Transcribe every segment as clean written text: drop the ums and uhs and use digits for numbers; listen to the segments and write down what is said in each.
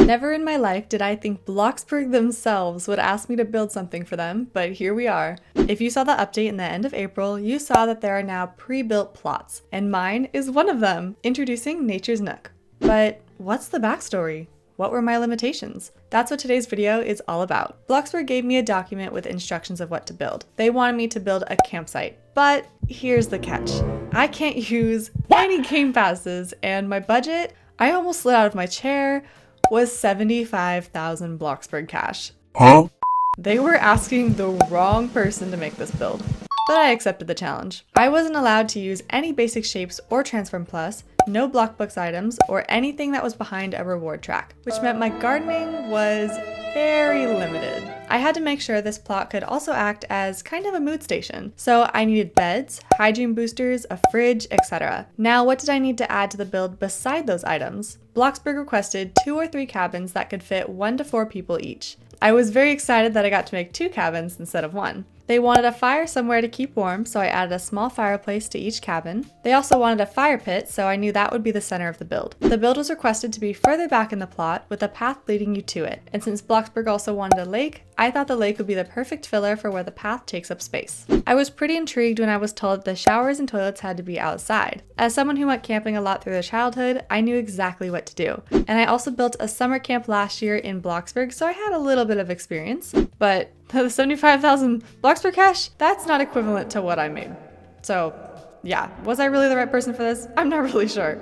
Never in my life did I think Bloxburg themselves would ask me to build something for them, but here we are. If you saw the update in the end of April, you saw that there are now pre-built plots, and mine is one of them. Introducing Nature's Nook. But what's the backstory? What were my limitations? That's what today's video is all about. Bloxburg gave me a document with instructions of what to build. They wanted me to build a campsite, but here's the catch. I can't use any game passes, and my budget, I almost slid out of my chair, was 75,000 Bloxburg cash. Huh? They were asking the wrong person to make this build, but I accepted the challenge. I wasn't allowed to use any basic shapes or Transform Plus, no Blockbooks items, or anything that was behind a reward track, which meant my gardening was very limited. I had to make sure this plot could also act as kind of a mood station. So I needed beds, hygiene boosters, a fridge, etc. Now, what did I need to add to the build beside those items? Bloxburg requested 2 or 3 cabins that could fit 1 to 4 people each. I was very excited that I got to make 2 cabins instead of 1. They wanted a fire somewhere to keep warm, so I added a small fireplace to each cabin. They also wanted a fire pit, so I knew that would be the center of the build. The build was requested to be further back in the plot, with a path leading you to it. And since Bloxburg also wanted a lake, I thought the lake would be the perfect filler for where the path takes up space. I was pretty intrigued when I was told the showers and toilets had to be outside. As someone who went camping a lot through their childhood, I knew exactly what to do. And I also built a summer camp last year in Bloxburg, so I had a little bit of experience. But the 75,000 Bloxburg cash, that's not equivalent to what I made. So yeah, was I really the right person for this? I'm not really sure.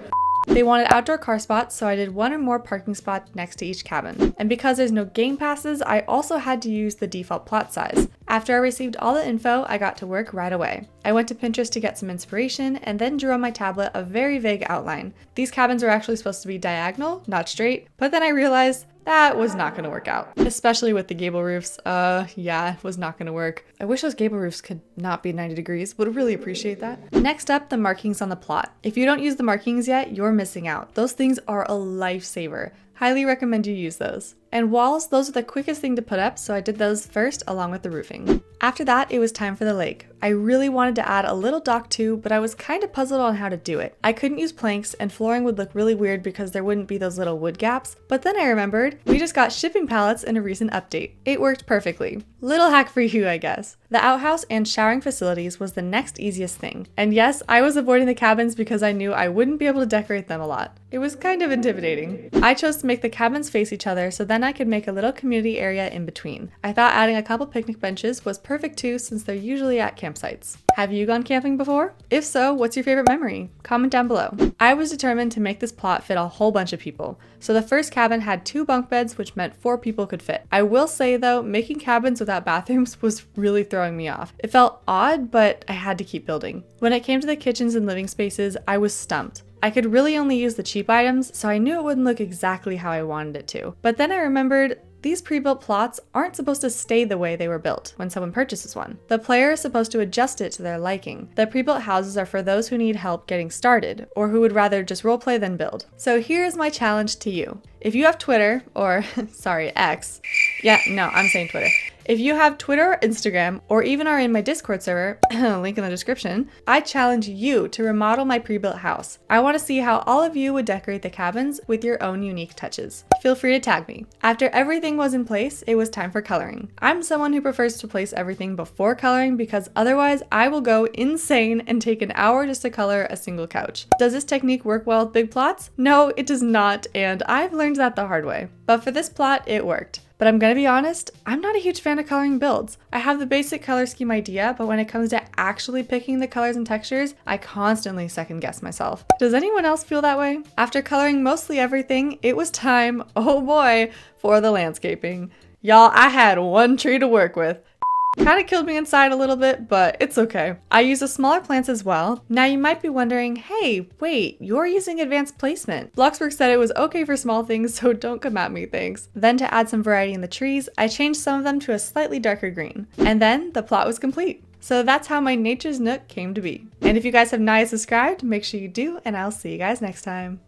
They wanted outdoor car spots, so I did 1 or more parking spots next to each cabin. And because there's no game passes, I also had to use the default plot size. After I received all the info, I got to work right away. I went to Pinterest to get some inspiration and then drew on my tablet a very vague outline. These cabins were actually supposed to be diagonal, not straight, but then I realized that was not going to work out, especially with the gable roofs. Yeah, it was not going to work. I wish those gable roofs could not be 90 degrees. Would really appreciate that. Next up, the markings on the plot. If you don't use the markings yet, you're missing out. Those things are a lifesaver. Highly recommend you use those. And walls, those are the quickest thing to put up, so I did those first along with the roofing. After that, it was time for the lake. I really wanted to add a little dock too, but I was kind of puzzled on how to do it. I couldn't use planks and flooring would look really weird because there wouldn't be those little wood gaps, but then I remembered we just got shipping pallets in a recent update. It worked perfectly. Little hack for you, I guess. The outhouse and showering facilities was the next easiest thing. And yes, I was avoiding the cabins because I knew I wouldn't be able to decorate them a lot. It was kind of intimidating. I chose to make the cabins face each other so then I could make a little community area in between. I thought adding a couple picnic benches was perfect too since they're usually at campsites. Have you gone camping before? If so, what's your favorite memory? Comment down below. I was determined to make this plot fit a whole bunch of people. So the first cabin had 2 bunk beds, which meant 4 people could fit. I will say though, making cabins without bathrooms was really throwing me off. It felt odd, but I had to keep building. When it came to the kitchens and living spaces, I was stumped. I could really only use the cheap items, so I knew it wouldn't look exactly how I wanted it to. But then I remembered these pre-built plots aren't supposed to stay the way they were built when someone purchases one. The player is supposed to adjust it to their liking. The pre-built houses are for those who need help getting started, or who would rather just roleplay than build. So here's my challenge to you. If you have Twitter, or sorry, X, yeah, no, I'm saying Twitter. If you have Twitter or Instagram, or even are in my Discord server, link in the description, I challenge you to remodel my pre-built house. I want to see how all of you would decorate the cabins with your own unique touches. Feel free to tag me. After everything was in place, it was time for coloring. I'm someone who prefers to place everything before coloring because otherwise I will go insane and take an hour just to color a single couch. Does this technique work well with big plots? No, it does not, and I've learned that the hard way. But for this plot, it worked. But I'm gonna be honest, I'm not a huge fan of coloring builds. I have the basic color scheme idea, but when it comes to actually picking the colors and textures, I constantly second guess myself. Does anyone else feel that way? After coloring mostly everything, it was time, oh boy, for the landscaping. Y'all, I had 1 tree to work with. Kind of killed me inside a little bit, but it's okay. I use the smaller plants as well. Now you might be wondering, hey, wait, you're using advanced placement. Bloxburg said it was okay for small things, so don't come at me, thanks. Then to add some variety in the trees, I changed some of them to a slightly darker green. And then the plot was complete. So that's how my Nature's Nook came to be. And if you guys have not yet subscribed, make sure you do, and I'll see you guys next time.